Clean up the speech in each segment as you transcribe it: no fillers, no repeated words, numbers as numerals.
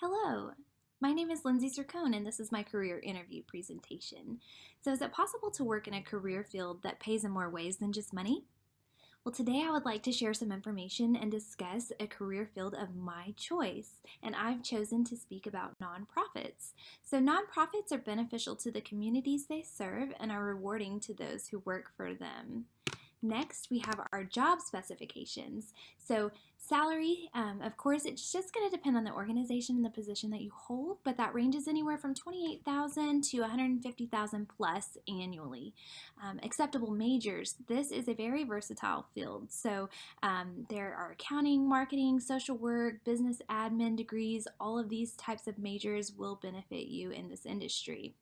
Hello, my name is Lindsay Zircone and this is my career interview presentation. So is it possible to work in a career field that pays in more ways than just money? Well, today I would like to share some information and discuss a career field of my choice, and I've chosen to speak about nonprofits. So nonprofits are beneficial to the communities they serve and are rewarding to those who work for them. Next, we have our job specifications. So salary, of course, it's just going to depend on the organization and the position that you hold, but that ranges anywhere from 28,000 to 150,000 plus annually. Acceptable majors. This is a very versatile field. So there are accounting, marketing, social work, business admin degrees. All of these types of majors will benefit you in this industry.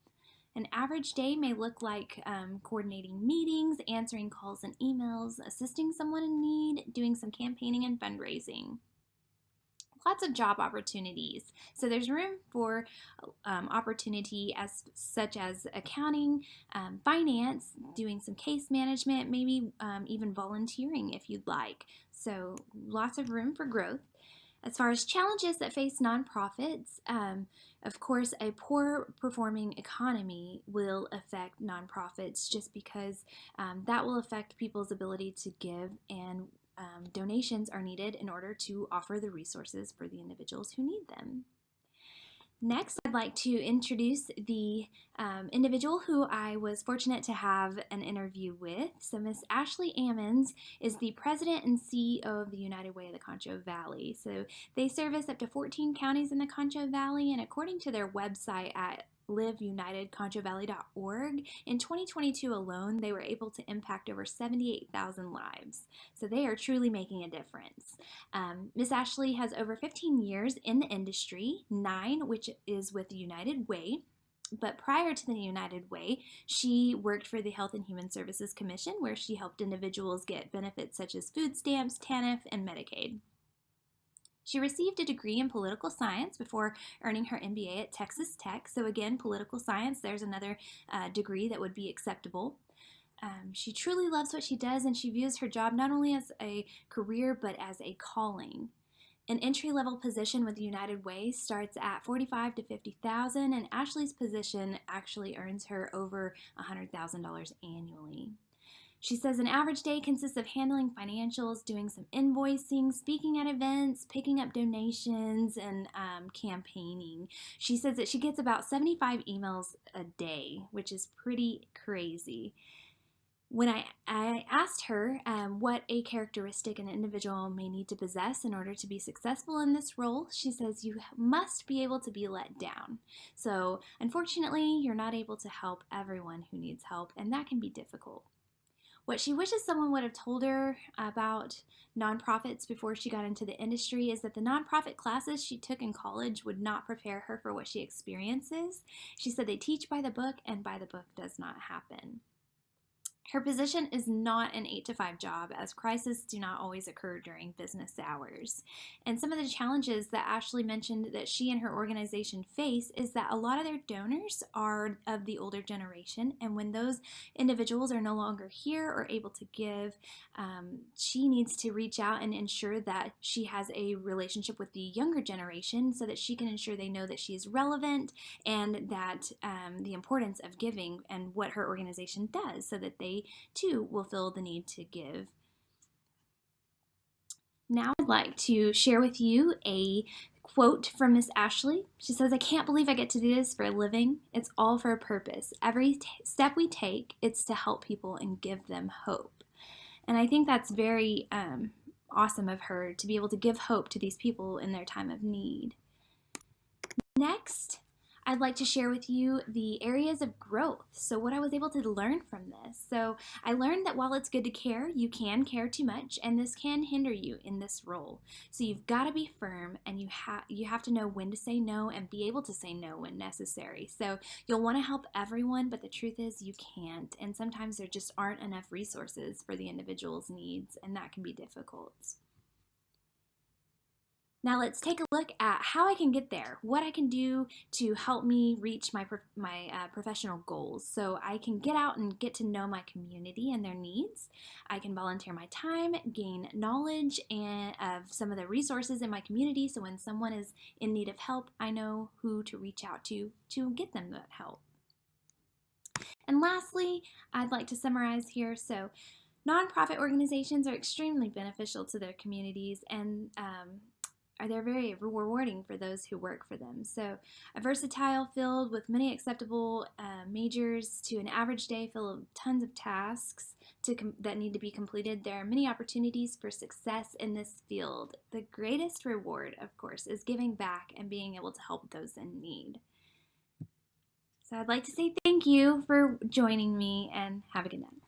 An average day may look like coordinating meetings, answering calls and emails, assisting someone in need, doing some campaigning and fundraising. Lots of job opportunities. So there's room for opportunity such as accounting, finance, doing some case management, maybe even volunteering if you'd like. So lots of room for growth. As far as challenges that face nonprofits, of course, a poor performing economy will affect nonprofits just because that will affect people's ability to give, and donations are needed in order to offer the resources for the individuals who need them. Next, I'd like to introduce the individual who I was fortunate to have an interview with. So Miss Ashley Ammons is the president and CEO of the United Way of the Concho Valley. So they service up to 14 counties in the Concho Valley, and according to their website at liveunitedconchovalley.org, in 2022 alone, they were able to impact over 78,000 lives. So they are truly making a difference. Miss Ashley has over 15 years in the industry, 9 which is with the United Way. But prior to the United Way, she worked for the Health and Human Services Commission, where she helped individuals get benefits such as food stamps, TANF, and Medicaid. She received a degree in political science before earning her MBA at Texas Tech. So again, political science, there's another degree that would be acceptable. She truly loves what she does, and she views her job not only as a career but as a calling. An entry-level position with the United Way starts at $45,000 to $50,000, and Ashley's position actually earns her over $100,000 annually. She says an average day consists of handling financials, doing some invoicing, speaking at events, picking up donations, and campaigning. She says that she gets about 75 emails a day, which is pretty crazy. When I asked her what a characteristic an individual may need to possess in order to be successful in this role, she says you must be able to be let down. So unfortunately, you're not able to help everyone who needs help, and that can be difficult. What she wishes someone would have told her about nonprofits before she got into the industry is that the nonprofit classes she took in college would not prepare her for what she experiences. She said they teach by the book, and by the book does not happen. Her position is not an 8 to 5 job, as crises do not always occur during business hours. And some of the challenges that Ashley mentioned that she and her organization face is that a lot of their donors are of the older generation, and when those individuals are no longer here or able to give, she needs to reach out and ensure that she has a relationship with the younger generation so that she can ensure they know that she is relevant and that the importance of giving and what her organization does so that they too will feel the need to give. Now I'd like to share with you a quote from Miss Ashley. She says, "I can't believe I get to do this for a living. It's all for a purpose. Every step we take, it's to help people and give them hope." And I think that's very awesome of her to be able to give hope to these people in their time of need. Next, I'd like to share with you the areas of growth. So what I was able to learn from this. So I learned that while it's good to care, you can care too much, and this can hinder you in this role. So you've got to be firm, and you have to know when to say no and be able to say no when necessary. So you'll want to help everyone, but the truth is you can't. And sometimes there just aren't enough resources for the individual's needs, and that can be difficult. Now let's take a look at how I can get there, what I can do to help me reach my professional goals. So I can get out and get to know my community and their needs. I can volunteer my time, gain knowledge of some of the resources in my community. So when someone is in need of help, I know who to reach out to get them that help. And lastly, I'd like to summarize here. So nonprofit organizations are extremely beneficial to their communities and they're very rewarding for those who work for them. So, a versatile field with many acceptable majors to an average day full of tons of tasks that need to be completed. There are many opportunities for success in this field. The greatest reward, of course, is giving back and being able to help those in need. So, I'd like to say thank you for joining me and have a good night.